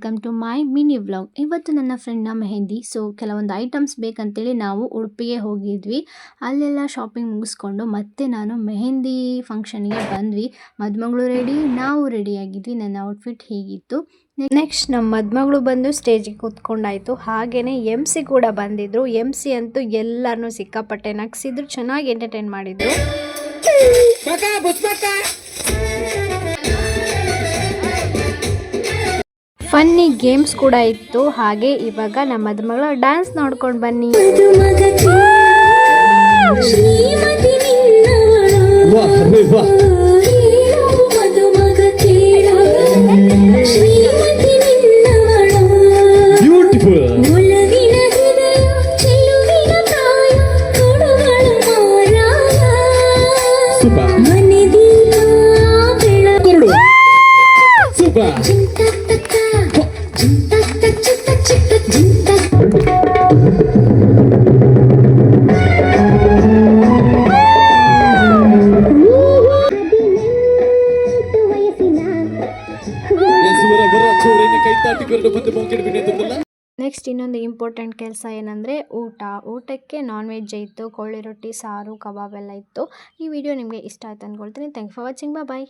Welcome to my mini vlog. ಇವತ್ತು ನನ್ನ ಫ್ರೆಂಡ್ನ ಮೆಹಂದಿ. ಸೊ ಕೆಲವೊಂದು ಐಟಮ್ಸ್ ಬೇಕಂತೇಳಿ ನಾವು ಉಡುಪಿಗೆ ಹೋಗಿದ್ವಿ. ಅಲ್ಲೆಲ್ಲ ಶಾಪಿಂಗ್ ಮುಗಿಸ್ಕೊಂಡು ಮತ್ತೆ ನಾನು ಮೆಹಂದಿ ಫಂಕ್ಷನ್ಗೆ ಬಂದ್ವಿ. ಮದುಮಗಳು ರೆಡಿ, ನಾವು ರೆಡಿಯಾಗಿದ್ವಿ. ನನ್ನ ಔಟ್ಫಿಟ್ ಹೀಗಿತ್ತು. ನೆಕ್ಸ್ಟ್ ನಮ್ಮ ಮದುಮಗಳು ಬಂದು ಸ್ಟೇಜಿಗೆ ಕೂತ್ಕೊಂಡಾಯಿತು. ಹಾಗೆಯೇ MC ಕೂಡ ಬಂದಿದ್ರು. MC ಅಂತೂ ಎಲ್ಲರನ್ನೂ ಸಿಕ್ಕಾಪಟ್ಟೆ ನಗಿಸಿದ್ರು, ಚೆನ್ನಾಗಿ ಎಂಟರ್ಟೈನ್ ಮಾಡಿದ್ರು. ಫನ್ನಿ ಗೇಮ್ಸ್ ಕೂಡ ಇತ್ತು. ಹಾಗೆ ಇವಾಗ ನಮ್ಮ ಮದುಮಗಳ ಡ್ಯಾನ್ಸ್ ನೋಡ್ಕೊಂಡು ಬನ್ನಿ. ನೆಕ್ಸ್ಟ್ ಇನ್ನೊಂದು ಇಂಪಾರ್ಟೆಂಟ್ ಕೆಲಸ ಏನಂದರೆ ಊಟಕ್ಕೆ ನಾನ್ ವೆಜ್ ಇತ್ತು. ಕೋಳಿ ರೊಟ್ಟಿ, ಸಾರು, ಕಬಾಬ್ ಎಲ್ಲ ಇತ್ತು. ಈ ವಿಡಿಯೋ ನಿಮಗೆ ಇಷ್ಟ ಆಯ್ತು ಅಂದ್ಕೊಳ್ತೀನಿ. Thank for watching. ಬಾಯ್.